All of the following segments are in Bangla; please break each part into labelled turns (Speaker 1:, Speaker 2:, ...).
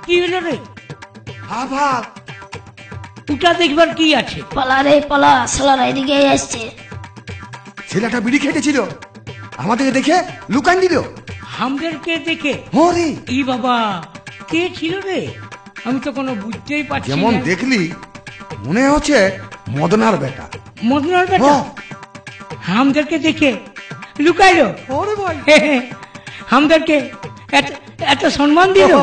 Speaker 1: কি হলো রে?
Speaker 2: আবার
Speaker 1: ওটা দেখবার কি আছে?
Speaker 3: পালা রে পালা, শালারা এদিকে আসছে।
Speaker 2: ছেলেটা বিড়ি খেটেছিল, আমাদেরকে দেখে লুকান দিল।
Speaker 1: আমাদেরকে দেখে?
Speaker 2: হরে
Speaker 1: ই বাবা, কে ছিল রে? আমি তো কোনো বুঝতেই পারছি
Speaker 2: যেমন
Speaker 1: না।
Speaker 2: দেখলি মনে হচ্ছে মদনার বেটা।
Speaker 1: মদনার বেটা? আমাদেরকে দেখে লুকাইলো?
Speaker 2: ওরে ভাই,
Speaker 1: আমাদেরকে এত সম্মান দিল?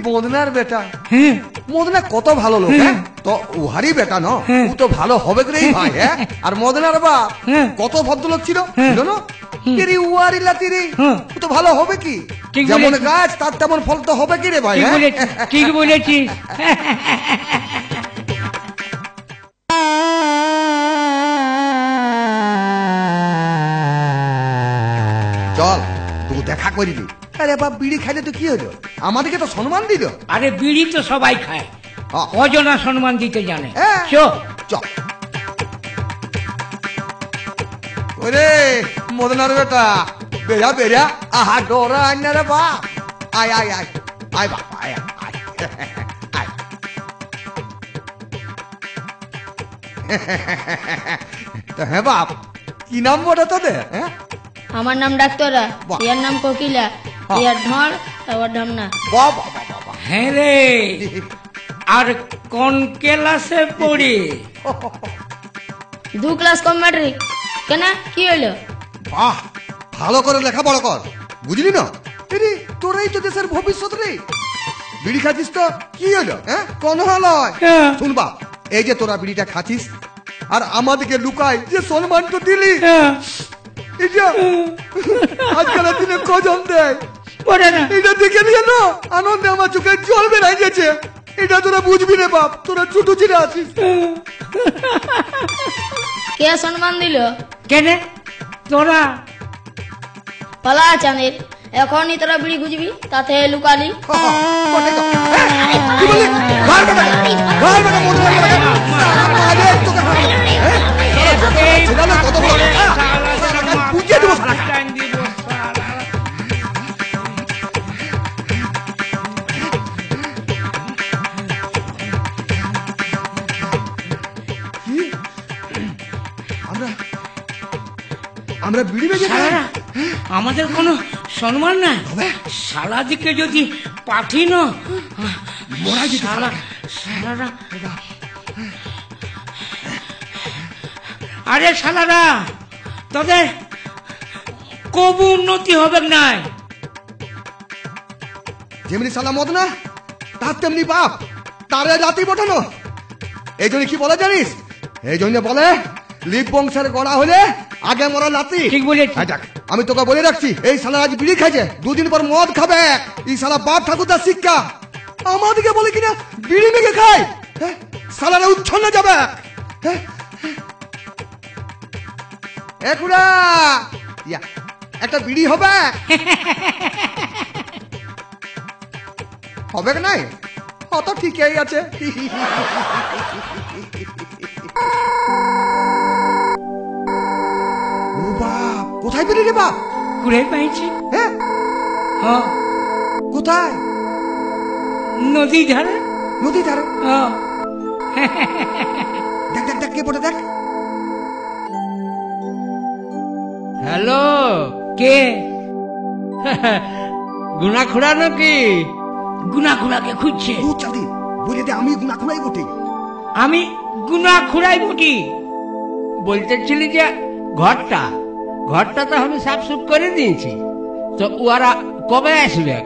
Speaker 2: মদনার বেটা।
Speaker 1: হ্যাঁ,
Speaker 2: মদনা কত ভালো লোক, হ্যাঁ? তো উহারই বেটা ন, ও তো ভালো হবে রে ভাই। হ্যাঁ, আর মদনার বাপ কত ভদ্রলোক ছিল, ছিল না? উহারি লাতি রে, ও তো ভালো হবে কি? যেমন গাছ তার তেমন ফল তো হবে কি রে ভাই?
Speaker 1: ঠিক বলেছিস।
Speaker 2: চল তুই দেখা করিলি। আরে বাপ, বিড়ি খাইলে তো কি হলো? আমাদেরকে তো সম্মান দিল।
Speaker 1: আরে বিড়ি তো সবাই খায়, অজনা সম্মান দিতে জানে।
Speaker 2: চল ওরে মদনার বেটা, বেড়া বেড়া, আহা ডোরা আইনা রে বাপ। আয় আয় আয় আয় বাপ, আয় আয় আয়। হ্যাঁ বাপ, কি নাম বলে তোদের? হ্যাঁ,
Speaker 3: আমার নাম ডাক্তারা, ইয়ার নাম কোকিলা, ইয়ার ঢল, আবার ঢমনা।
Speaker 2: বাবা বাবা,
Speaker 1: হ্যাঁ রে, আর কোন ক্লাসে পড়ি?
Speaker 3: 2 ক্লাস কম ম্যাট্রিক। কেন, কি হইলো?
Speaker 2: বাহ, ভালো করে লেখাপড়া কর, বুঝলি না? এরে তোরাই তো দেশের ভবিষ্যৎ রে। বিড়ি খাচ্ছিস তো কি হলো? হ্যাঁ, কোন হলো? শুনবা, এই যে তোরা বিড়িটা খাচ্ছিস আর আমাদেরকে লুকাই যে সম্মান তো দিলি, এটা আজকালের দিনে কজন দেয়? এটা দেখে নিয়ে না আনন্দে আমার চোখে জল বেড়াই গেছে। এটা তোরা বুঝবি রে বাপ, তোরা ছোট ছেলে আছিস।
Speaker 3: কে সম্মান দিল?
Speaker 1: কেন তোরা?
Speaker 3: পালা চাঁদের, এখনই তোরা বিড়ি খুঁজবি, তাতে লুকালি।
Speaker 2: আমরা বিড়ি বেজে
Speaker 1: আমাদের কোনো সম্মান নাই। শালা দিকে যদি পাঠি না, আরে শালারা, তোদের কবু উন্নতি হবে নাই।
Speaker 2: যেমনি শালা মদনা তার তেমনি বাপ, তারে জাতি বটানো। এই জন্য কি বলে জানিস? এই জন্য বলে লিপ বংশের গড়া হলে আগে মরা নাতি।
Speaker 1: ঠিক বলেছিস।
Speaker 2: আমি তোকে বলে রাখছি, এই শালা আজ বিড়ি খাইছে, 2 দিন পর মদ খাবে। এই শালা বাপ ঠাকুরদার শিক্ষা। আমাদেরকে বলে কিনা বিড়ি মেখে খায়, শালারা উচ্ছন্ন যাবে। একুড়া একটা বিড়ি হবে? হবে নাই? অত ঠিকই আছে। ও বাপ, কোথায় বেরি রে বাপ?
Speaker 1: কুড়ে পাইছি।
Speaker 2: হ্যাঁ, কোথায়?
Speaker 1: নদী ধারে।
Speaker 2: নদী ধারে? দেখ দেখ দেখ, কে বটে দেখ।
Speaker 1: হ্যালো, কে? গুনা খুড়া নাকি? গুনা খুড়াকে খুঁজছে?
Speaker 2: বলে দে আমি গুনা খুড়াই বটি।
Speaker 1: আমি গুনা খুড়াই বটি? বলতেছিলি যে ঘরটা তো আমি সাফ সুফ করে দিয়েছি, তো ওরা কবে আসবে?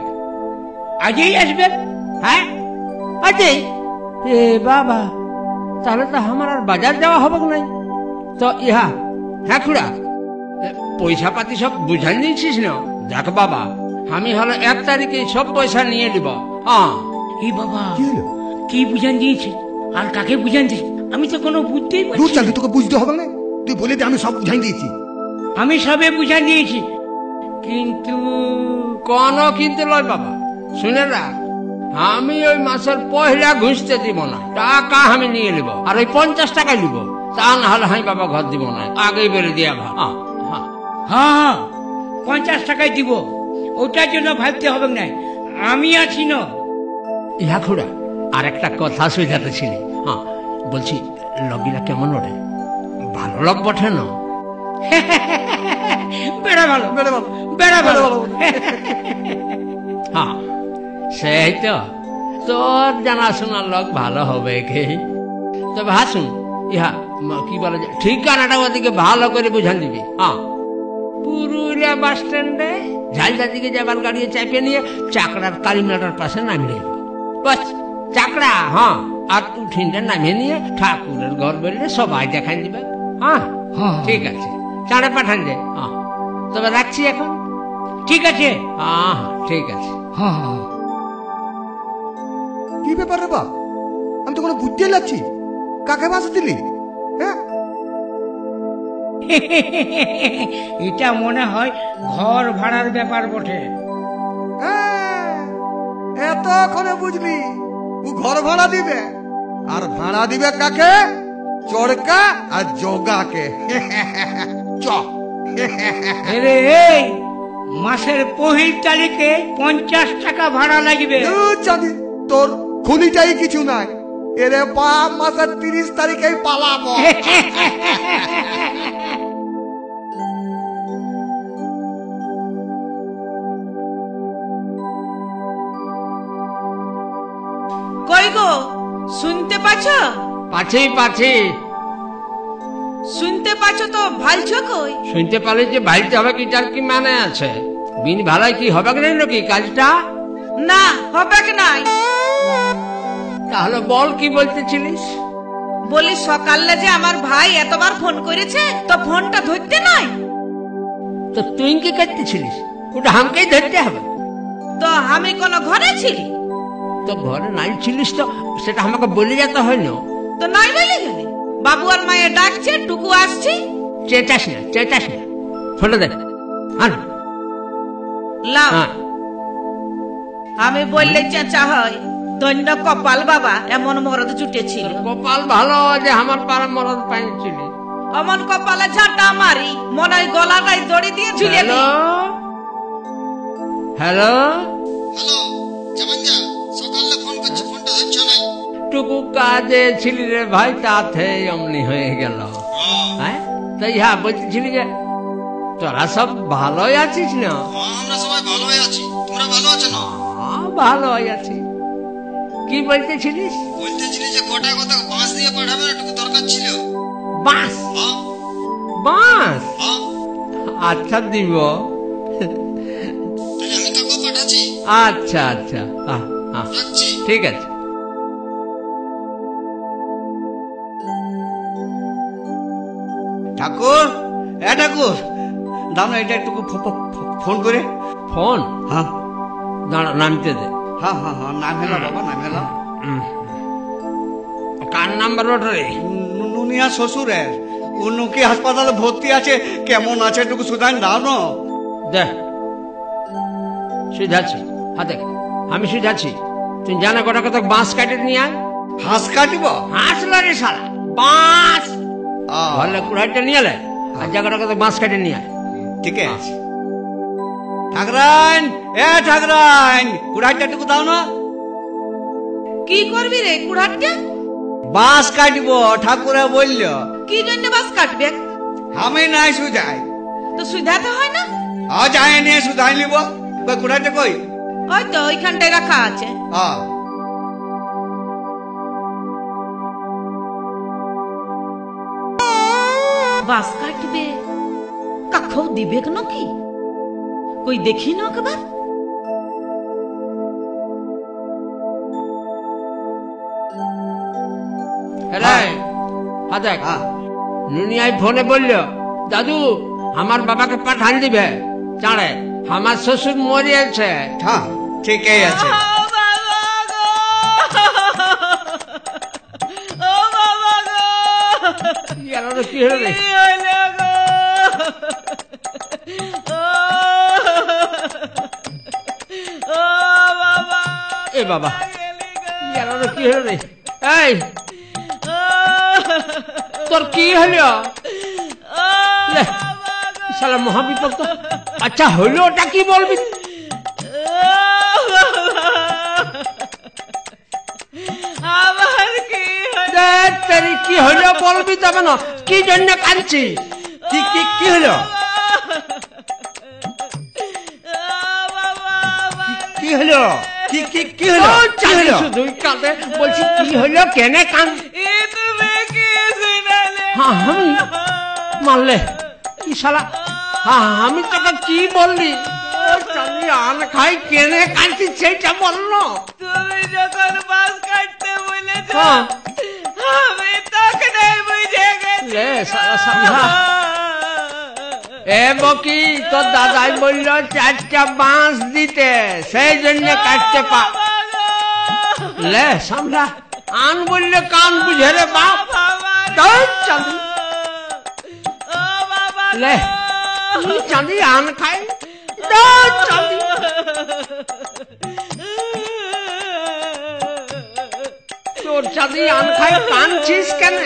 Speaker 1: আজই আসবে? হ্যাঁ, আজই? এ বাবা, তাহলে তো আমার আর বাজার যাওয়া হবে নাই। তো ইহা, হ্যাঁ খুড়া, পয়সা পাতি সব বুঝাই নিয়েছিস না? দেখ বাবা, আমি হলো 1 তারিখে সব পয়সা নিয়ে নিব। এই বাবা, কি বুঝান দিয়েছিস আর কাকে বুঝান দিস? আমি তো কোনো বুঝতেই পারছি না।
Speaker 2: তোকে বুঝতে হবে না, তুই বলে দে আমি সব বুঝাই দিয়েছি।
Speaker 1: আমি সবে বুঝান দিয়েছি, কিন্তু
Speaker 4: কোন কিন্তু লয় বাবা, শুনে রাখ, আমি ওই মাসের পয়লা ঘুষতে দিব না, টাকা আমি নিয়ে নিব, আর ওই 50 টাকা নিব, তা না হলে হাই বাবা ঘর দিব না, আগেই বেড়ে দিয়া ভাব।
Speaker 1: হ্যাঁ 50 টাকায় দিব, ওটার জন্য ভাবতে হবে না। আমি আছি না।
Speaker 4: ইহা খুড়া আর একটা কথা সুঝাতে ছিলি। হ্যাঁ বলছি লগিরা কেমন ওঠে? ভালো লোক বটে না?
Speaker 1: বেড়া ভালো,
Speaker 2: বেড়ে ভালো,
Speaker 1: বেড়া ভালো।
Speaker 4: হ্যাঁ সেই তো, তোর জানাশোনার লোক ভালো হবে কে। তবে হাসুন ইহা কি বলে ঠিকানাটা ওদিকে ভালো করে বুঝান দিবি। হ্যাঁ পুরুলিয়া বাস স্ট্যান্ডে ঝালদার দিকে যাবার গাড়ি চাপিয়ে নিয়ে চাকরার কালীমেলার পাশে নামিয়ে দেব। বাস চাকরা, হ্যাঁ আর উঠিনটা নামিয়ে নিয়ে ঠাকুরের ঘর বেরিয়ে সবাই দেখাই দিবে। হ্যাঁ ঠিক আছে, চাঁড়ে পাঠান দে। হ্যাঁ তবে রাখছি এখন।
Speaker 1: ঠিক আছে।
Speaker 4: হ্যাঁ ঠিক আছে।
Speaker 2: কি ব্যাপার রে বা? আমি তো কোনো বুঝতে লাগছি। কাকে বাসা দিলি? হ্যাঁ
Speaker 1: এটা মনে হয় ঘর ভাড়ার ব্যাপার বটে।
Speaker 2: এতক্ষণে বুঝলি ও ঘর ভাড়া দিবে। আর ভাড়া দিবে কাকে? চড়কা আর জগাকে। চ
Speaker 1: আরে এই মাসের পহিল তারিখে 50 টাকা ভাড়া লাগবে।
Speaker 2: জানি তোর খুনিটাই কিছু নাই। এরে বাপ মাসের 30 তারিখেই পালাবো।
Speaker 5: কই গো শুনতে পাচ্ছ?
Speaker 4: পাচ্ছি পাচ্ছি।
Speaker 5: শুনতে পাচ্ছ তো? ভালছ কই?
Speaker 4: শুনতে পারলে যে বাড়িতে হবে কি তার কি মানে আছে? বিন ভাড়ায় কি হবে কি নাকি কাজটা?
Speaker 5: না হবে কি নাই।
Speaker 4: তাহলে বল কি বলতেছিলিস?
Speaker 5: বলি সকালে যে আমার ভাই এতবার ফোন করেছে তো ফোনটা ধরতে নাই।
Speaker 4: তো তুই কি করতেছিলিস? ওটা আমাকেই ধরতে হবে।
Speaker 5: তো আমি কোন ঘরে ছিলি?
Speaker 4: তো ঘরে নাই ছিলিস তো সেটা আমাকে বলে যেতে হয় না?
Speaker 5: তো নাই বলে গেলে বাবু আর মায়ে ডাকছে, টুকু আসছি।
Speaker 4: চেঁচাস না, চেঁচাস না। ফোনটা দে। আর
Speaker 5: লাও। আমি বললে চেঁচা হয়। ধন্য কপাল বাবা এমন মরদ জুটেছিল।
Speaker 4: কপাল ভালো যে আমার পাড়া মরদ পাইছিলি।
Speaker 5: অমন কপালে ঝাঁটা মারি মনে হয় গলাটাই দড়ি দিয়ে ঝুলিয়ে
Speaker 4: হ্যালো
Speaker 5: দিই।
Speaker 4: হ্যালো,
Speaker 2: জামাইদা সকালে ফোন করছি, ফোনটা ধরছ না।
Speaker 4: টুকু কাজে ছিলি রে ভাই, তাতে অমনি হয়ে গেল। হ্যাঁ তাই হ্যাঁ বলতেছিলি যে তোরা সব ভালোই আছিস না?
Speaker 2: আমরা সবাই ভালোই আছি। তোমরা ভালো আছো না?
Speaker 4: ভালোই আছি। কি বলতেছিলিস?
Speaker 2: বলতেছিলি যে কটা কথা বাঁশ দিয়ে পাঠাবে, একটু দরকার ছিল।
Speaker 4: বাঁশ? বাঁশ? আচ্ছা দিব।
Speaker 2: আমি কাকু পাঠাচ্ছি।
Speaker 4: আচ্ছা আচ্ছা ঠিক আছে।
Speaker 6: ঠাকুর, এ ঠাকুর দাও না এটা একটু ফোন করে।
Speaker 4: ফোন?
Speaker 6: হ্যাঁ
Speaker 4: দাঁড়া নামতে দে।
Speaker 6: হ্যাঁ হ্যাঁ হ্যাঁ নাম হেলা বাবা, নাম হেলা।
Speaker 4: কার নাম্বার ওটা রে?
Speaker 6: নুনিয়া শ্বশুরের। উনুকি হাসপাতালে ভর্তি আছে, কেমন আছে একটু সুধান দাও না।
Speaker 4: দে সুধাচ্ছি। হ্যাঁ দেখ আমি সুধাচ্ছি। তুই জানা কটা কথা বাঁশ কাটে নিয়ে আয়।
Speaker 6: হাঁস কাটিব?
Speaker 4: হাসলো রে শালা, বাঁশ। ঘরে কুড়াইটা নিয়ে এলে আর জায়গাটা কথা বাঁশ কাটে নিয়ে আয়।
Speaker 6: ঠিক আছে। ঠাকরাইন, এ ঠাকরাইন কুড়াইটা একটু দাও না।
Speaker 5: কি করবি রে কুড়াটটা?
Speaker 6: বাঁশ কাটিব ঠাকুরে বলল।
Speaker 5: কি জন্য বাস কাটবে?
Speaker 6: আমি নাই সুধাই।
Speaker 5: তো সুধাতে হয় না?
Speaker 6: আজ আয় নিয়ে সুধাই নিব। কুড়াইটা কই?
Speaker 5: ওই তো ওইখানটায় রাখা আছে। বাস কাটবে কাখাও দিবে নাকি? কই দেখি না একবার।
Speaker 4: দেখ নুনিয়াই ফোনে বলল দাদু আমার বাবাকে পাঠান দিবে চাঁড়ে, আমার শ্বশুর মরিয়েছে।
Speaker 6: হ্যাঁ ঠিকই আছে।
Speaker 4: কি হলো রে? এ বাবা কি হলো রে? এই তোর কি হলো? শালা মহাবিপদ। আচ্ছা হলো ওটা কি বলবি?
Speaker 5: কি হলো?
Speaker 1: ধ্যাৎ তেরি, কি হইলো বলবি তবে না, কি জন্য কাঁদছি? কি হলো?
Speaker 6: কি হলো? কি হলো?
Speaker 1: ও, চাঁদি শুধুই কাঁদে। বলছি কি হইলো, কেনে কান?
Speaker 5: এ তুমি কি শোনালে?
Speaker 1: হ্যাঁ, আমি মারলে কি শালা? হ্যাঁ, আমি তোকে কি বললি? ও, চাঁদি আন খাই কেনে কাঁদছি সেইটা বললো।
Speaker 5: তুমি যখন বাস কাটতে বলেছ
Speaker 1: হ্যাঁ।
Speaker 5: আমি তখনই বুঝে গেছি।
Speaker 1: লে, শালা সামলা। এ বকি, তোর দাদাই বলল 4টা বাঁশ দিতে, সেই জন্য কাটতে পা। লে সামলা, আন বললে কান বুঝে রে বাপ। ধ্যাৎ চাঁদি, লে চাঁদি আন খাই। ধ্যাৎ চাঁদি, তোর চাঁদি আন খাই কানছিস কেন?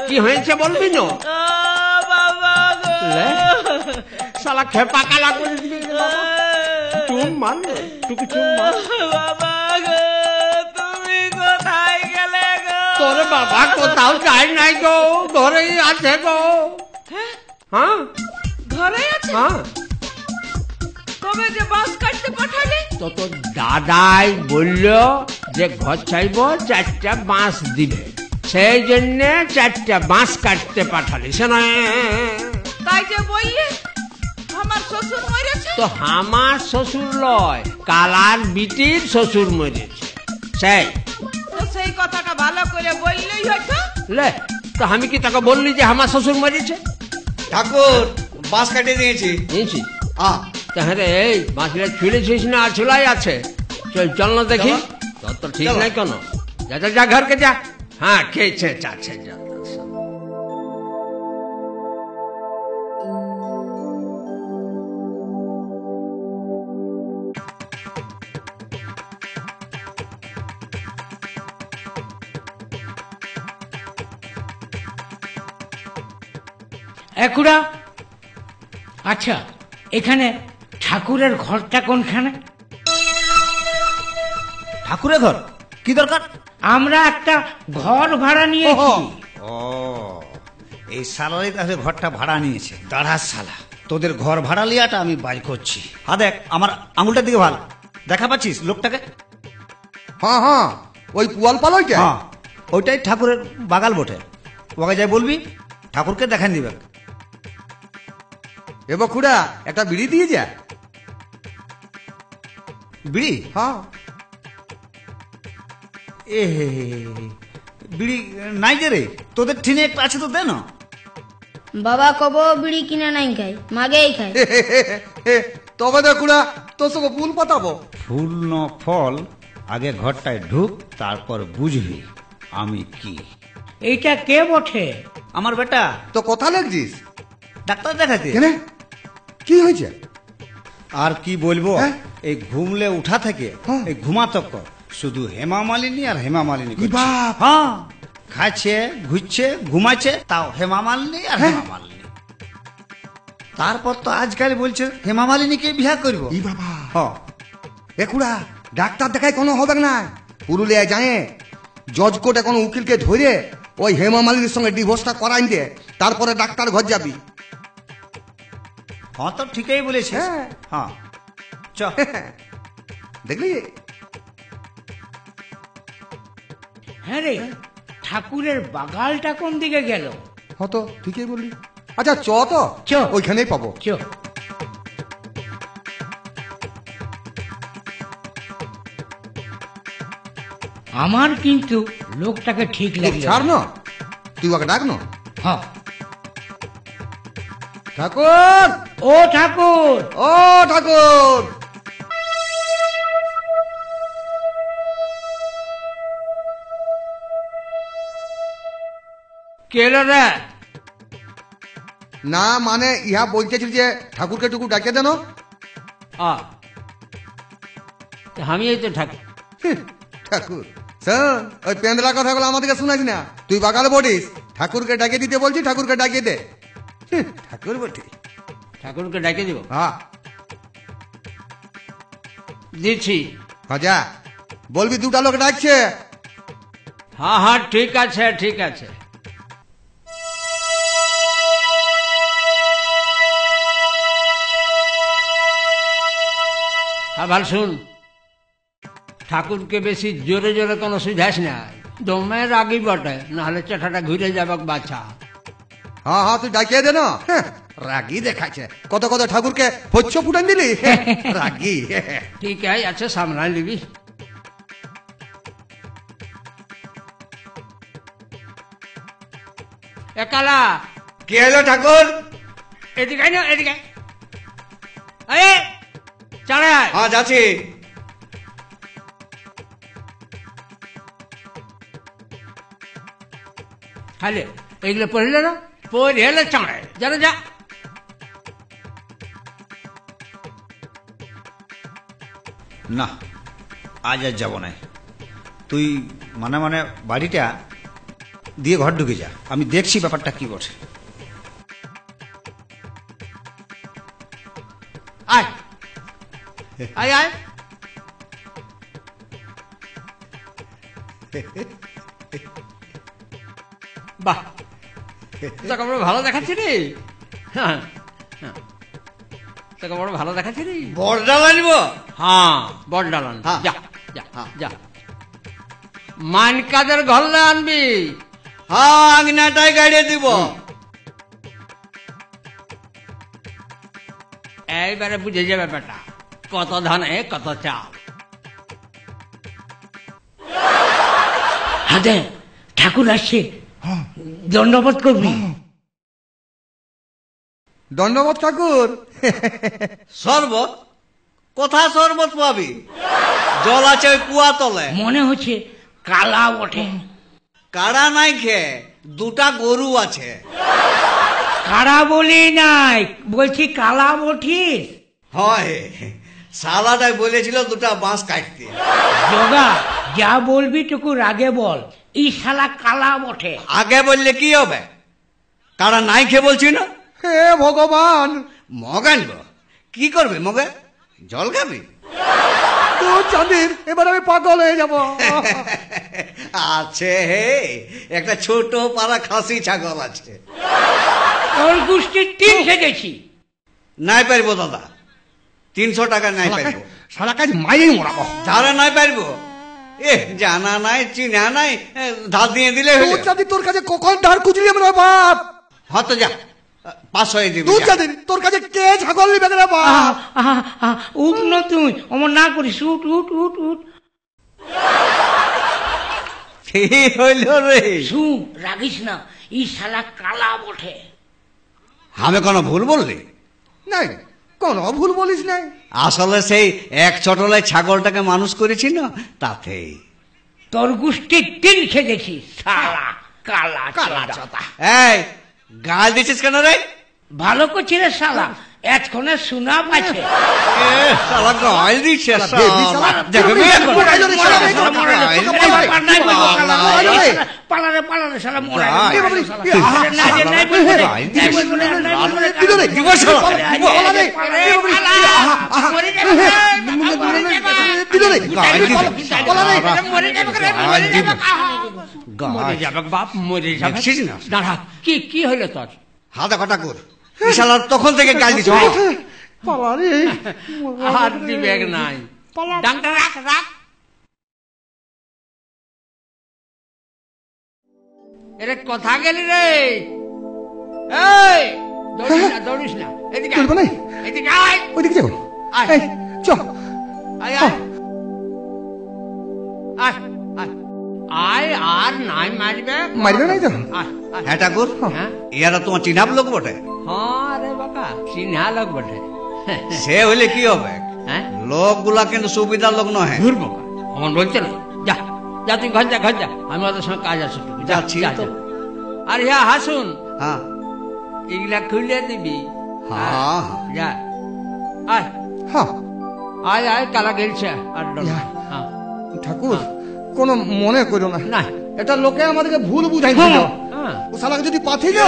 Speaker 1: কি হয়েছে বলবি না? লে, শালা খেপা কালা করে দিবি রে বাবা। চুম মার, টুকু চুম মার।
Speaker 5: বাবা গো, তুমি কোথায় গেলে গো?
Speaker 1: তোর বাবা কোথাও যায় নাই গো, ঘরেই আছে গো। হ্যাঁ
Speaker 5: ঘরে আছে?
Speaker 1: হ্যাঁ,
Speaker 5: তবে যে বাস কাটতে পাঠালে?
Speaker 1: তো তোর দাদাই বলল যে ঘর চাইব 4টা বাঁশ দিবে, সেই জন্য 4টা বাঁশ কাটতে পাঠালি। সে নয়,
Speaker 5: তাই যে বললে আমার শ্বশুর মরেছে।
Speaker 1: তো আমার শ্বশুর লয়, কালার বিটির শ্বশুর মরেছে। সেই
Speaker 5: তো সেই কথাটা ভালো করে বললেই হতো।
Speaker 1: লে, তো আমি কি তাকে বললি যে আমার শ্বশুর মরেছে?
Speaker 6: ঠাকুর বাস কাটিয়ে দিয়েছি।
Speaker 1: নিয়েছি
Speaker 2: আ
Speaker 1: তাহলে এই বাঁশিটা ছুঁড়েছিস না আছুলাই আছে? চল না দেখি।
Speaker 6: চলো।
Speaker 1: তোর তো ঠিক
Speaker 6: চলো।
Speaker 1: নাই কেন? যা ঘরকে যা। হ্যাঁ, খেয়েছে চাচ্ছে যা।
Speaker 7: একুড়া, আচ্ছা এখানে ঠাকুরের ঘরটা কোনখানে?
Speaker 6: ঠাকুরের ঘর কি দরকার?
Speaker 7: আমরা একটা ঘর ভাড়া নিয়েছি।
Speaker 6: ও, এই সালারই তাহলে ঘরটা ভাড়া নিয়েছে। দাঁড়া শালা, তোদের ঘর ভাড়া লিয়াটা আমি বাই করছি। হ্যাঁ দেখ, আমার আঙুলটার দিকে ভাল দেখা পাচ্ছিস লোকটাকে?
Speaker 2: হ্যাঁ হ্যাঁ, ওই পুয়াল পালইটা।
Speaker 6: হ্যাঁ, ওইটাই ঠাকুরের বাগাল বটে। ওকে যাই বলবি, ঠাকুরকে দেখান দিবে।
Speaker 2: এ বকুড়া, একটা বিড়ি দিয়ে যা।
Speaker 6: বিড়ি?
Speaker 2: হ্যাঁ,
Speaker 6: এ বিড়ি নাই যে রে, তোদের ঠিনে একটা আছে তো দে না।
Speaker 3: বাবা কব বিড়ি কিনে নাই খাই, মাগেই খাই।
Speaker 2: তবে দেখুড়া তোর সঙ্গে ফুল পাতাবো।
Speaker 6: ফুল ন ফল, আগে ঘরটায় ঢুক, তারপর বুঝবি আমি কি।
Speaker 7: এইটা কে বটে?
Speaker 6: আমার বেটা
Speaker 2: তো কথা লাগছিস
Speaker 6: ডাক্তার দেখাতে।
Speaker 2: কেন? কি হয়েছে?
Speaker 6: আর কি বলবো,
Speaker 2: হ্যাঁ?
Speaker 6: এই ঘুমলে উঠা থেকে
Speaker 2: হ্যাঁ।
Speaker 6: এই ঘুমাতক শুধু হেমা মালিনী আর হেমা মালিনী
Speaker 2: ই
Speaker 6: করছে।
Speaker 2: বাপ!
Speaker 6: হ্যাঁ, খাচ্ছে ঘুরছে ঘুমাচ্ছে, তাও হেমা মালিনী আর
Speaker 2: হ্যাঁ।
Speaker 6: হেমা মালিনী। তারপর তো আজকাল বলছে হেমা মালিনীকে বিয়া করবো।
Speaker 2: ই বাবা!
Speaker 6: হ্যাঁ,
Speaker 2: একুড়া, ডাক্তার দেখায় কোনো হবে না। পুরুলিয়ায় যায় জজ কোর্টে কোনো উকিলকে ধরে ওই হেমা মালিনীর সঙ্গে ডিভোর্সটা করাই দে, তারপরে ডাক্তার ঘর যাবি।
Speaker 6: হ্যাঁ তো ঠিকই বলেছিস।
Speaker 2: হ্যাঁ।
Speaker 6: হ্যাঁ, চ।
Speaker 2: দেখলি?
Speaker 7: হ্যাঁ রে, ঠাকুরের বাগালটা কোন দিকে গেল?
Speaker 2: হতো ঠিকই বললি। আচ্ছা চ তো,
Speaker 7: চ।
Speaker 2: ওইখানেই পাবো।
Speaker 7: চ। আমার কিন্তু লোকটাকে ঠিক লাগলো।
Speaker 2: ছাড় না, তুই ওকে ডাক না।
Speaker 7: হ্যাঁ।
Speaker 2: ঠাকুর,
Speaker 7: ও ঠাকুর,
Speaker 2: ও ঠাকুর।
Speaker 1: কে রে?
Speaker 2: না মানে ইহা বলতেছিল যে ঠাকুরকে টুকু ডাকে দেন।
Speaker 1: আমি এই তো ঠাকুর।
Speaker 2: ঠাকুর শোন, ওই পেন্দ্রা কথাগুলো আমাদেরকে শোনাস না। তুই বাগালে বলিস ঠাকুরকে ডাকে দিতে বলছি, ঠাকুরকে ডাকিয়ে দে। ঠাকুর বটি।
Speaker 1: ঠাকুরকে ডাকে দিব।
Speaker 2: হ্যাঁ
Speaker 1: দিচ্ছি।
Speaker 2: হ্যাঁ, যা বলবি দুটা লোক ডাকছে।
Speaker 1: হ্যাঁ হ্যাঁ ঠিক আছে ঠিক আছে। হ্যাঁ ভাল শুন, ঠাকুরকে বেশি জোরে জোরে কোনো সুঝাস না, দমে রাগি বটে, নাহলে চেঠাটা ঘুরে যাবে বাছা।
Speaker 2: হ্যাঁ হ্যাঁ তুই ডাকিয়ে দে না, রাগি দেখাচ্ছে। কত কত ঠাকুরকে হচ্ছ ফুটান দিলি, রাগি।
Speaker 1: ঠিক আছে সামলাই নিবি। একালা
Speaker 6: কি হলো ঠাকুর?
Speaker 1: এদিকে আয় না, এদিকে আয়। চালে আয়।
Speaker 6: হ্যাঁ যাচ্ছি।
Speaker 1: খালে এগুলো পড়লে না, পড়ে এলে চাঁড়ায় যারা যা।
Speaker 6: না আজ আর যাবো না, তুই মানে মানে বাড়িটা দিয়ে ঘর ঢুকে যা, আমি দেখছি ব্যাপারটা কি বটে।
Speaker 1: আয় আয় আয়। বাহ, তোকে বড় ভালো দেখাচ্ছি রে। হ্যাঁ হ্যাঁ, তোকে বড় ভালো দেখাচ্ছি রে।
Speaker 6: বড় ডাল আনবো?
Speaker 1: হ্যাঁ বড় ডালান,
Speaker 6: হ্যাঁ।
Speaker 1: যা যা যা। মানকাদের ঘরলে আনবি।
Speaker 6: হ্যাঁ আঙনাটাই গাড়িয়ে দিব।
Speaker 1: এইবারে বুঝে যাবে বেটা, কত ধানে কত চাল।
Speaker 7: হাতে ঠাকুর আসছে, দণ্ডবোধ করবি।
Speaker 2: দণ্ডবোধ ঠাকুর।
Speaker 6: শরবত? কোথায় শরবত পাবি? জল আছে ওই কুয়া তলে।
Speaker 7: মনে হচ্ছে কালা বটে।
Speaker 6: কাড়া নাই খেয়ে, দুটা গরু আছে।
Speaker 7: কারা বলি নাই, বলছি কালা বঠিস।
Speaker 6: হয় সালাটাই বলেছিল দুটা বাঁশ কাটতে।
Speaker 7: জগা যা বলবি টুকু আগে বল, এই শালা কালা বটে।
Speaker 6: আগে বললে কি হবে? কারা নাই খেয়ে বলছি না।
Speaker 2: হে ভগবান,
Speaker 6: মগ আনব? কি করবে মগে? জল খাবি?
Speaker 2: তোর চাঁদির, এবার আমি পাগল হয়ে যাব।
Speaker 6: আছে হে, একটা ছোট পাড়া খাসি ছাগল আছে।
Speaker 7: তোর গোষ্ঠীর 3 খেয়েছি।
Speaker 6: নাই পারবো দাদা, 300 টাকা নাই পারবো।
Speaker 2: সারা কাজ মাইয়েই মরাবো।
Speaker 6: ধারে নাই পারবো, এ জানা নাই চিনা নাই, ধার দিয়ে দিলে হলো।
Speaker 2: তোর চাঁদি তোর কাছে কখন ধার খুঁজলি আমরা বাপ?
Speaker 6: হয়তো যা 500 দিবি।
Speaker 2: তোর চাঁদির তোর কাছে কে ছাগল নিবে রে বাপ?
Speaker 7: উঠ ন তুই, অমর না করিস, উঠ উঠ উঠ উঠ।
Speaker 6: কি হইল রে?
Speaker 7: শুন, রাগিস না, এই শালা কালা বটে।
Speaker 6: আমি কোনো ভুল বললি?
Speaker 2: নাই, কোন ভুল বলিস নাই।
Speaker 6: আসলে সেই এক ছোটলায় ছাগলটাকে মানুষ করেছি না, তাতেই।
Speaker 7: তোর গোষ্ঠীর 3 খেয়েছি, শালা কালা চোদা।
Speaker 6: এই গাল দিছিস কেন রে?
Speaker 7: ভালো করছিস রে শালা, এতক্ষণে শোনা পাচ্ছে।
Speaker 6: শালা গাল দিছে।
Speaker 2: বেবি শালা,
Speaker 6: দেখবি এখন?
Speaker 2: মোড়াইলো রে শালা,
Speaker 7: পালারে পালারে শালা মোড়াই।
Speaker 2: এ বাবা রে,
Speaker 1: মরে যাবে বাপ, মরে যাবে।
Speaker 6: দেখছিস না?
Speaker 1: দাঁড়া, কি কি হইলো তোর?
Speaker 6: হাতে কথা কর। শালা তখন থেকে গাল দিছ।
Speaker 2: পালা রে।
Speaker 1: হাত দিবে নাই, ডাংটা রাখ রাখ। এরে কথা গেলি রে? এই দৌড়িস না, দৌড়িস না, এদিকে আয়,
Speaker 2: চলবে নাই?
Speaker 1: এদিকে আয়,
Speaker 2: ওইদিকে যাবো।
Speaker 1: আয়।
Speaker 2: এই, চ।
Speaker 1: আয় আয় আয় আয় আয়, আর নাই মারবে।
Speaker 2: মারবে নাই তো?
Speaker 1: আয় আয়।
Speaker 6: হ্যাঁ ঠাকুর,
Speaker 1: হ্যাঁ
Speaker 6: ইয়ারা তোমার চিনাব লোক বটে।
Speaker 1: হ্যাঁ রে বাবা, চিহ্না লোক বটে।
Speaker 6: সে হইলে কি হবে?
Speaker 1: হ্যাঁ
Speaker 6: লোকগুলা কিন্তু সুবিধার লোক নয়।
Speaker 1: ঘুর বাবা, আমার বলছে না। যা যা, তুই ঘর যা, ঘর যা, আমি ওদের সঙ্গে কাজ আছে।
Speaker 6: যাচ্ছি তো।
Speaker 1: আর হ্যাঁ হাসুন,
Speaker 6: হ্যাঁ
Speaker 1: এগুলা খুলে দিবি।
Speaker 6: হ্যাঁ
Speaker 1: যা আয়
Speaker 2: হ্যাঁ
Speaker 1: আয় আয়, কালা গেলছে আর ডর নাই। হ্যাঁ
Speaker 2: ঠাকুর, কোনো মনে করো না।
Speaker 1: না।
Speaker 2: এটা লোকে আমাদেরকে ভুল বুঝাইছিল।
Speaker 1: হ্যাঁ
Speaker 2: ও শালাকে যদি পাঠিয়ে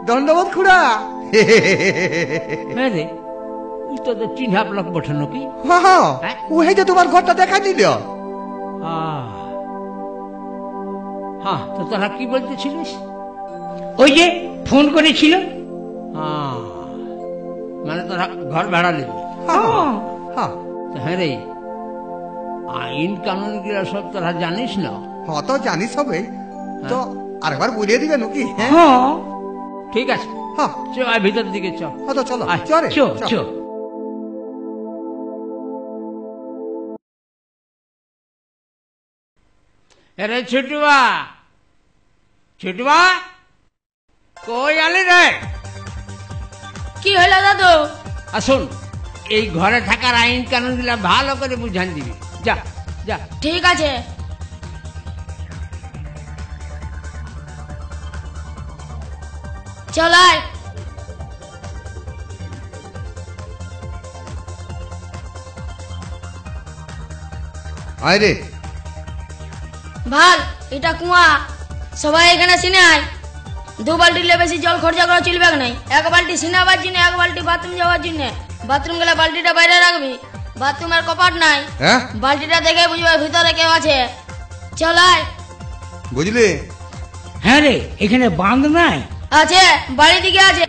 Speaker 2: দণ্ডবোধ খুড়া।
Speaker 1: হ্যাঁ রে, ও তোদের চিনহাপ লোক বটে নাকি?
Speaker 2: ও,
Speaker 1: হ্যাঁ?
Speaker 2: যে তোমার ঘরটা দেখা দিল।
Speaker 1: হ্যাঁ, তো তোরা কি বলতেছিলিস?
Speaker 7: ওই যে ফোন করেছিল।
Speaker 1: হ্যাঁ, মানে তোরা ঘর ভাড়া নিবি?
Speaker 2: হ্যাঁ
Speaker 1: হ্যাঁ রে, আইন কানুন গুলা সব তোরা জানিস না?
Speaker 2: হ্যাঁ তো জানিস হবে, তো আরেকবার বুঝিয়ে দিবে নাকি? হ্যাঁ
Speaker 7: হ্যাঁ
Speaker 1: ঠিক আছে,
Speaker 2: হ্যাঁ
Speaker 1: চ আয় ভিতর দিকে চ।
Speaker 2: তো চলো
Speaker 1: আয়,
Speaker 2: চলে
Speaker 7: চো চো।
Speaker 1: আরে ছুটুয়া, ছুটুয়া কই আলি রে?
Speaker 3: কি হলো দাদু?
Speaker 1: আসুন, এই ঘরে থাকার আইন কানুন গুলা ভালো করে বুঝান দিবি। যা যা।
Speaker 3: ঠিক আছে। চলাই।
Speaker 2: আয় রে।
Speaker 3: ভাল, এটা কুয়া, সবাই এখানে সিনে আয়। 2 বালতিলে বেশি জল খরচা করা চলবে নাই। 1 বালতি সিনাবার জন্য, 1 বালতি বাথরুম যাওয়ার জন্য। বাথরুম গেলে বালতিটা বাইরে রাখবি। বাথরুমের কপাট নাই,
Speaker 2: হ্যাঁ
Speaker 3: বালতিটা দেখে বুঝবে ভিতরে কেউ আছে। চলাই।
Speaker 2: বুঝলি?
Speaker 7: হ্যাঁ রে, এখানে বাঁধ নাই।
Speaker 3: আছে, বাড়ি দিকে আছে।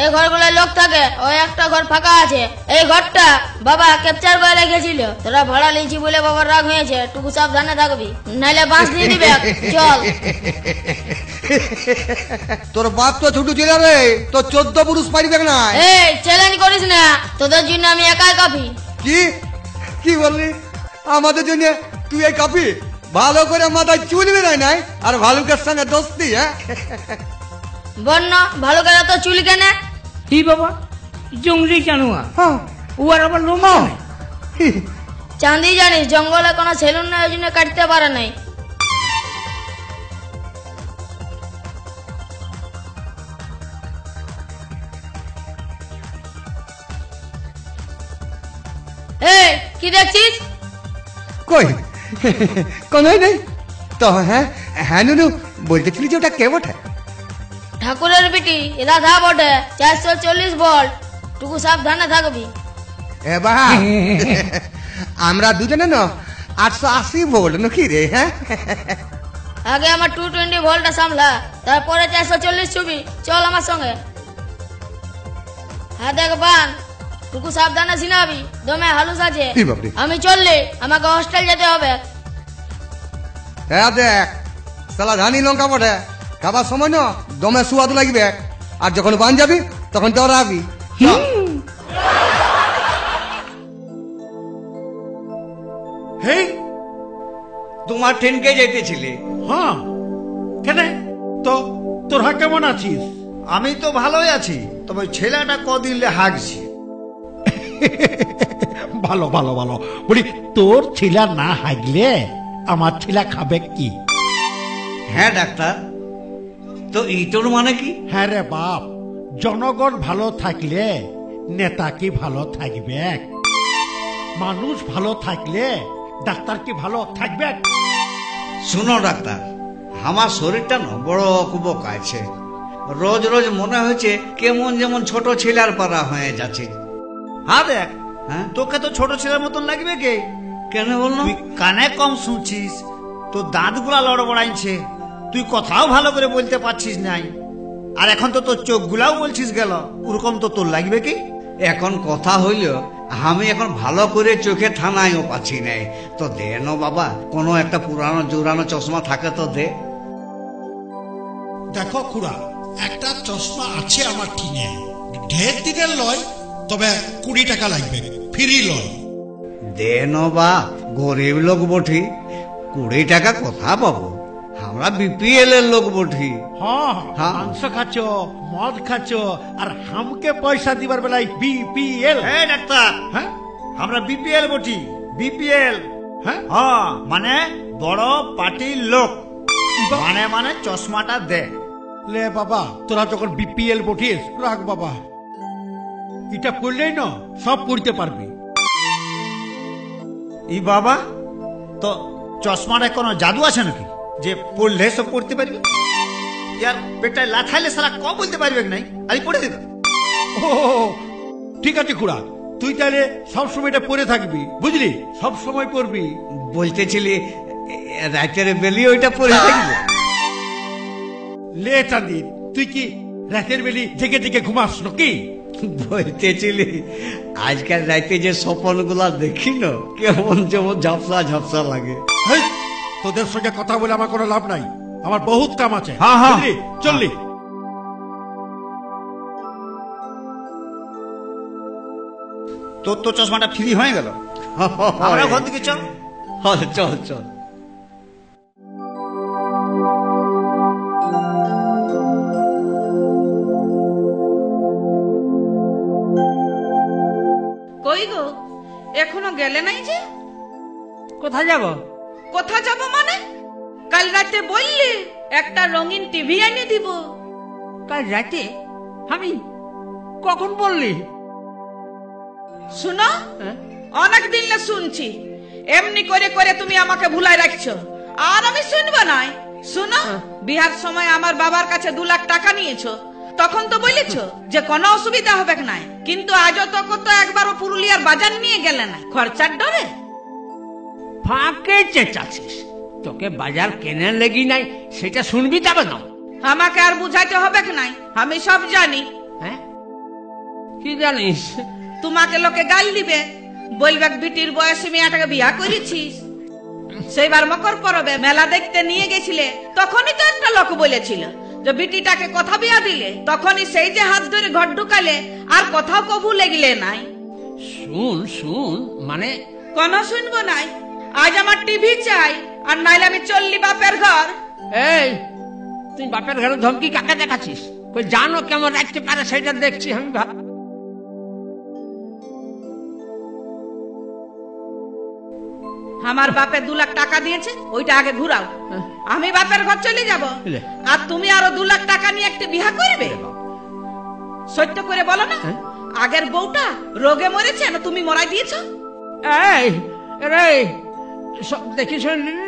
Speaker 3: এই ঘরগুলোয় লোক থাকে, ওই একটা ঘর ফাঁকা আছে। এই ঘরটা বাবা ক্যাপচার করে রেখেছিল। তোরা ভাড়া নিয়েছি বলে বাবার রাগ হয়েছে। টুকু সাবধানে থাকবি, নাইলে বাঁশ দিয়ে দিবে। চল।
Speaker 2: তোর বাপ তো ছোট ছিল রে, তো 14 পুরুষ পারিবে না।
Speaker 3: এই চ্যালেঞ্জ করিস না, তোদের জন্য আমি একাই কাফি।
Speaker 2: কি কি বললি? আমাদের জন্য তুই এই কাপি? ভালো করে মাথায় চুল বেরোয় নাই, আর ভালুকের সঙ্গে দোস্তি? হ্যাঁ
Speaker 3: বন্য ভালুকের তো চুল কেনে?
Speaker 7: কি বাবা, জঙ্গলি জানোয়ার,
Speaker 2: হ্যাঁ
Speaker 7: ও আর আবার লোম নাই।
Speaker 3: চাঁদি জানিস, জঙ্গলে কোনো সেলুন নাই, ওই জন্য কাটতে পারে নাই। এই কি দেখছিস?
Speaker 2: কই কোন নেই তো। হ্যাঁ হ্যাঁ নুনু, বলতেছিলি যে ওটা কে বটে?
Speaker 3: ঠাকুরের বিটি রাধা বটে, 440 ভোল্ট। টুকু সাবধানে থাকবি।
Speaker 2: এ বাবা, আমরা দুজনে না 880 ভোল্ট নাকি রে? হ্যাঁ
Speaker 3: আগে আমার 220 ভোল্টটা সামলা, তারপরে 440 ছবি। চল আমার সঙ্গে। হ্যাঁ দেখ বান, টুকু সাবধানে সিনাবি, দমে হালুস আছে।
Speaker 2: এই বাপরে।
Speaker 3: আমি চললে আমাকে হস্টেল যেতে হবে।
Speaker 2: হ্যাঁ দেখ, সালা ধানি লঙ্কা বটে, খাবার সময় না দমে সুয়াদ লাগবে, আর যখন বান যাবি তখন দৌড়াবি।
Speaker 6: হেই, তোমার ট্রেনকে যেতেছিলে?
Speaker 8: হ্যাঁ, কেন? তো তোরা কেমন আছিস?
Speaker 6: আমি তো ভালোই আছি, তবে ছেলেটা কদিন হাগছে।
Speaker 8: ভালো ভালো ভালো। বলি, তোর ছেলে না হাগলে আমার ছেলে খাবে কি?
Speaker 6: হ্যাঁ ডাক্তার, তো ইটোর মানে কি?
Speaker 8: হ্যাঁ রে বাপ, জনগণ ভালো থাকলে নেতা কি ভালো থাকবে? মানুষ ভালো থাকলে ডাক্তার কি ভালো থাকবে?
Speaker 6: শুনো ডাক্তার, আমার শরীরটা না বড় কুবকাইছে। রোজ রোজ মনে হচ্ছে কেমন যেমন ছোট ছেলের পারা হয়ে যাচ্ছে। হ্যাঁ দেখ, হ্যাঁ তোকে তো ছোট ছেলের মতন লাগবে কে? কেন বললো? তুই কানে কম শুনছিস, তোর দাঁতগুলা লড়বড়াইছে, তুই কথাও ভালো করে বলতে পারছিস নাই, আর এখন তো তোর চোখগুলাও বলছিস গেল। ওরকম তো তোর লাগবে কি? এখন কথা হইল, আমি এখন ভালো করে চোখে ঠানাইও পাচ্ছি নাই। তো দে না বাবা, কোনো একটা পুরানো জোরানো চশমা থাকে তো দে।
Speaker 9: দেখো খুড়া, একটা চশমা আছে আমার কিনে, ঢের দিনের লয়, তবে 20 টাকা লাগবে, ফ্রি লয়।
Speaker 6: দে না বাপ, গরিব লোক বঠি, 20 টাকা কোথা পাবো? আমরা বিপিএল এর লোক বঠি।
Speaker 8: হ্যাঁ,
Speaker 6: হ্যাঁ।
Speaker 8: মাংস খাচ্ছ, মদ খাচ্ছ, আর হামকে পয়সা দিবার বেলায় বিপিএল।
Speaker 6: হ্যাঁ ডাক্তার,
Speaker 8: হ্যাঁ
Speaker 6: আমরা বিপিএল বটি, বিপিএল।
Speaker 8: হ্যাঁ,
Speaker 6: হ্যাঁ মানে বড় পার্টির লোক। মানে মানে চশমাটা দে।
Speaker 8: লে বাবা, তোরা যখন বিপিএল বটিস, রাখ বাবা, এটা করলেই না সব করতে পারবি।
Speaker 6: ই বাবা, তো চশমাটা কোনো জাদু আছে নাকি যে পড়লে সব পড়তে পারবি? ইয়ার পেটায় লাথাইলে সারা ক বলতে পারবে নাই, আমি পড়ে দেবে।
Speaker 8: ও ঠিক আছে খুড়া, তুই তাহলে সবসময় এটা পরে থাকবি, বুঝলি? সব সময় পরবি।
Speaker 6: বলতেছিলি রাতের বেলি ওইটা পরে থাকবে।
Speaker 8: লে চাঁদি, তুই কি রাতের বেলি জেগে জেগে ঘুমাস নাকি?
Speaker 6: বলতেছিলি আজকাল রাতে যে স্বপন গুলা দেখি না, কেমন যেমন ঝাপসা ঝাপসা লাগে।
Speaker 8: হেই, তোদের সঙ্গে কথা বলে আমার কোনো লাভ নাই, আমার বহুত কাম আছে।
Speaker 1: হ্যাঁ, হ্যাঁ।
Speaker 8: বুঝলি? চললি।
Speaker 10: তোর তো চশমাটা ফ্রি হয়ে গেল, আমরা ঘর দিকে চল।
Speaker 6: চল চল।
Speaker 5: কই গো, এখনো গেলে নাই যে?
Speaker 1: কোথায় যাব?
Speaker 5: কোথা যাব মানে? কাল রাতে বললি একটা রঙিন টিভি এনে দিব।
Speaker 1: কাল রাতে? আমি কখন বললি?
Speaker 5: শুনো, অনেক দিন না শুনছি, এমনি করে করে তুমি আমাকে ভুলাই রাখছো, আর আমি শুনবো নাই। শুনো, বিহার সময় আমার বাবার কাছে 2 লাখ টাকা নিয়েছো, তখন তো বলেছ যে কোনো অসুবিধা হবে নাই, কিন্তু আজও তো একবারও পুরুলিয়ার বাজার নিয়ে গেলে না, খরচার ডরে।
Speaker 1: ফাঁকে চেঁচাছিস, তোকে বাজার কেনে লেগি নাই সেটা শুনবি তবে না।
Speaker 5: আমাকে আর বুঝাইতে হবে নাই, আমি সব জানি।
Speaker 1: হ্যাঁ, কি জানিস?
Speaker 5: তোমাকে লোকে গাল দিবে, বলবে বিটির বয়সে মেয়েটাকে বিয়া করেছিস। সেইবার মকর পরবে মেলা দেখতে নিয়ে গেছিলে, তখনই তো একটা লোক বলেছিল যে বিটিটাকে কথা বিয়া দিলে, তখনই সেই যে হাত ধরে ঘর ঢুকালে, আর কথাও কবু লেগলে নাই।
Speaker 1: শুন মানে
Speaker 5: কোন শুনবো নাই, আজ আমার টিভি চাই, আর নাইলে আমি চললি বাপের ঘর।
Speaker 1: এই, তুই বাপের ঘরে ধমকি কাকে দেখাচ্ছিস? কই জানো কেমন রাখতে পারে সেটা দেখছি আমি।
Speaker 5: আমার বাপে 2 লাখ টাকা দিয়েছে, ওইটা আগে ঘুরাও, আমি বাপের ঘর চলে যাব। আর তুমি আরো 2 লাখ টাকা নিয়ে একটা বিয়া করবে? সত্য করে বলো না, আগের বউটা রোগে মরেছে না তুমি মরাই দিয়েছো?
Speaker 1: এই রে, দেখিস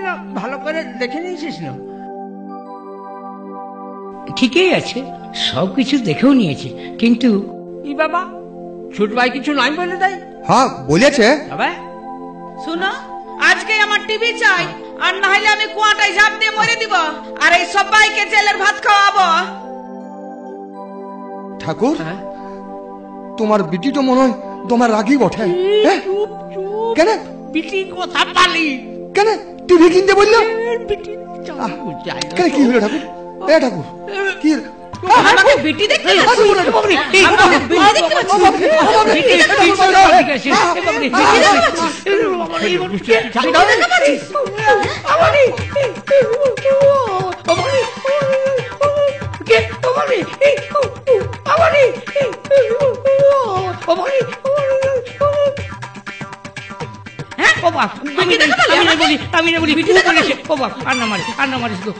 Speaker 1: না, ভালো করে দেখে নিয়েছিস না?
Speaker 7: ঠিকই আছে, সবকিছু দেখেও নিয়েছে, কিন্তু
Speaker 1: ই বাবা, ছোট ভাই কিছু নাই বলে দেয়?
Speaker 2: হ্যাঁ বলেছে।
Speaker 1: তবে
Speaker 5: শুনো, আজকে আমার টিভি চাই, আর না হলে আমি কুয়াটায় ঝাঁপ দিয়ে মরে দিব, আর এই সবাইকে জেলের ভাত খাওয়াবো।
Speaker 2: ঠাকুর, তোমার বিটি তো মনে হয় তোমার রাগি বটে। কেন
Speaker 1: বিটি কথা পালি?
Speaker 2: কেন টিভি কিনতে বললো? কেন কি হলো ঠাকুর? এ ঠাকুর, কি
Speaker 5: আমাকে বিটি দেখতে যাচ্ছি? আমাকে বিটি দেখতে যাচ্ছি? বিটি দেখতে যাচ্ছি?
Speaker 7: আমি বলি আর না মারিস গো।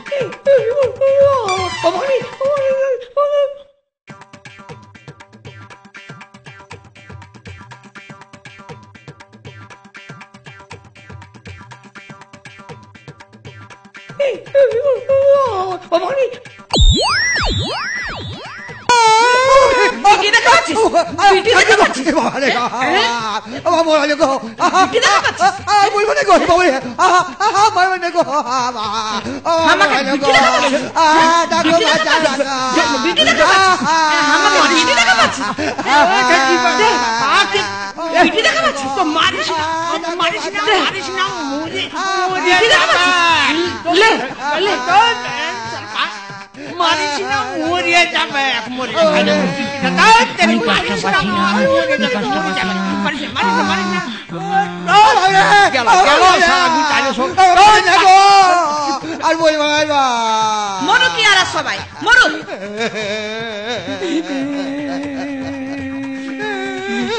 Speaker 5: মরু কি আর সবাই মরু।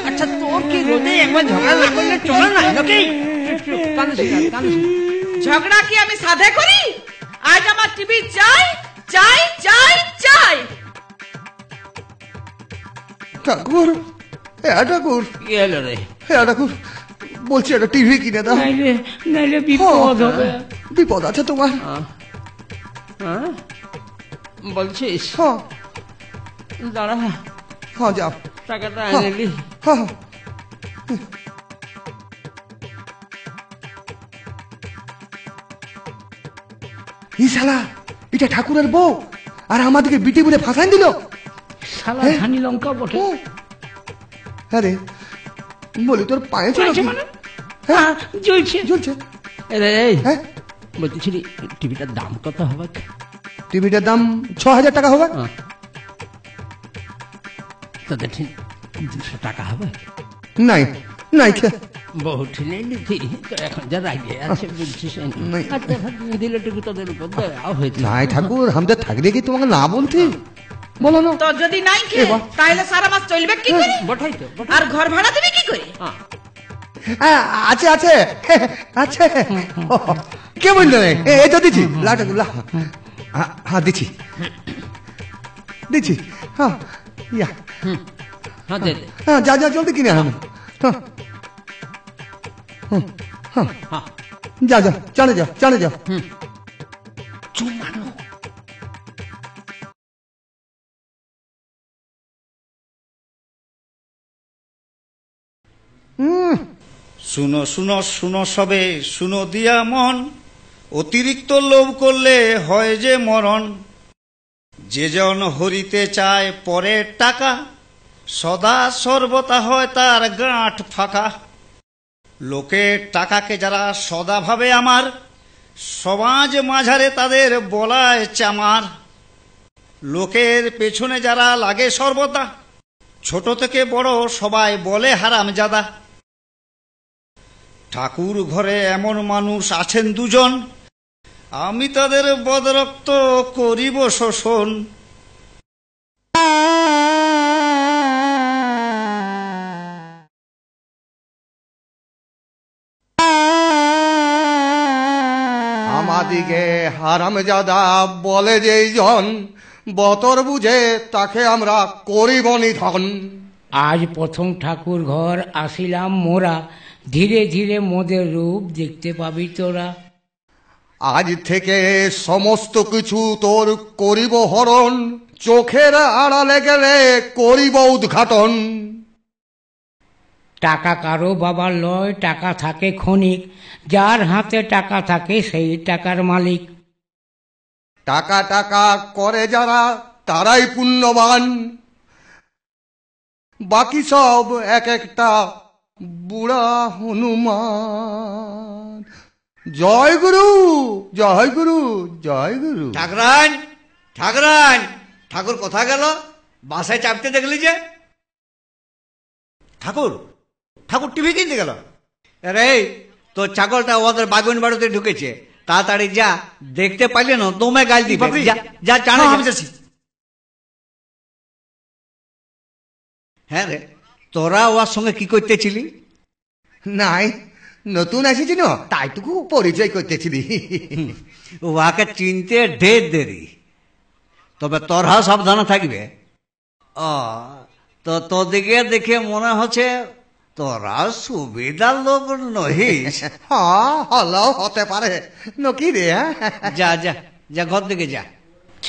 Speaker 1: আচ্ছা, তোর কি রোদে একবার ঝগড়া না করলে চলে না?
Speaker 5: ঝগড়া কি আমি সাধে করি? আজ আমার টিভি চাই চাই চাই চাই।
Speaker 2: ঠাকুর, ঠাকুর,
Speaker 1: কি হলো রে?
Speaker 2: ঠাকুর বলছি একটা টিভি কিনে দাও,
Speaker 7: নাইলে বিপদ হবে।
Speaker 2: বিপদ আছে তোমার?
Speaker 1: বলছিস? দাঁড়া,
Speaker 2: হ্যাঁ যাও,
Speaker 1: টাকাটা এনে নি।
Speaker 2: হ্যাঁ ই শালা, এটা ঠাকুরের বউ আর আমাদেরকে বিটি বলে ফাঁসাই দিল।
Speaker 7: শালা ধানি লঙ্কা বটে।
Speaker 2: আরে বলি তোর পায়ে চলছে
Speaker 7: মানে? হ্যাঁ, জ্বলছে
Speaker 2: জ্বলছে।
Speaker 1: হ্যাঁ বলতেছিলি টিভিটার দাম কত হবে?
Speaker 2: টিভিটার দাম ৬,০০০ টাকা হবে।
Speaker 1: তোদের ঠিক 200 টাকা হবে?
Speaker 2: নাই নাই
Speaker 1: বহু ঠিলে নিতি তো এখন যা রাগে আছে বলছিস দিলে টুকু তোদের উপর দয়াও হয়েছে।
Speaker 2: নাই ঠাকুর, আমাদের থাকলে কি তোমাকে না বলতি? বলো না।
Speaker 5: তো যদি নাই খেয়ে তাহলে সারা মাস চলবে কি করে?
Speaker 1: বঠাই তো
Speaker 5: আর ঘর ভাড়া দেবে কি করে?
Speaker 2: আছে আছে আছে, কে বললো? এই তো দিচ্ছি, হ্যাঁ দিচ্ছি দিচ্ছি। হ্যাঁ হ্যাঁ যা যা জলদি কিনে আনো। যা যা চলে যা চলে যা।
Speaker 6: শুনো শুনো শুনো সবে, শুনো দিয়া মন, অতিরিক্ত লোভ করলে হয় যে মরণ। যে জন হরিতে চায় পরের টাকা, সদা সর্বদা হয় তার গাঁট ফাঁকা। লোকের টাকাকে যারা সদা ভাবে আমার, সমাজ মাঝারে তাদের বলায় চামার। লোকের পেছনে যারা লাগে সর্বদা, ছোট থেকে বড় সবাই বলে হারামজাদা। ঠাকুর ঘরে এমন মানুষ আছেন দুজন, আমি তাদের বদরক্ত করিব শোষণ।
Speaker 2: আমাদিকে হারামজাদা বলে যেই জন, বতর বুঝে তাকে আমরা করিব নিধন।
Speaker 7: আজ প্রথম ঠাকুর ঘর আসিলাম মোরা, ধীরে ধীরে মোদের রূপ দেখতে পাবি তোরা।
Speaker 2: আজ থেকে সমস্ত কিছু তোর করিব হরণ, চোখের আড়ালে গেলে করিব উদ্ঘাটন।
Speaker 7: টাকা কারো বাবার লয়, টাকা থাকে ক্ষণিক, যার হাতে টাকা থাকে সেই টাকার মালিক।
Speaker 2: টাকা টাকা করে যারা তারাই পুণ্যবান, বাকি সব এক একটা বুড়া হনুমান। জয় গুরু জয় গুরু জয় গুরু।
Speaker 6: ঠাকরান ঠাকরান, ঠাকুর কোথায় গেল? বাসায় চাপতে দেখলি যে? ঠাকুর ঠাকুর টিভি কিনতে গেল? আরে তোর ছাগলটা ওদের বাগুন বাড়িতে ঢুকেছে, তাড়াতাড়ি যা, দেখতে পাইলে না তোমায় গাল দিবে। যা চানে যাচ্ছি। হ্যাঁ রে, তোরা ওর সঙ্গে কি করতেছিলি?
Speaker 2: নাই, নতুন এসেছি না, তাইটুকু পরিচয় করতেছিলি।
Speaker 6: ওকে চিনতে ঢের দেরি, তবে তোরা সাবধানে থাকবে। তো তোদিকে দেখে মনে হচ্ছে তোরা সুবিধার লোক নহিস।
Speaker 2: হ্যাঁ হলেও হতে পারে, নকি রে।
Speaker 6: যা যা যা, ঘর দিকে যা।
Speaker 7: চ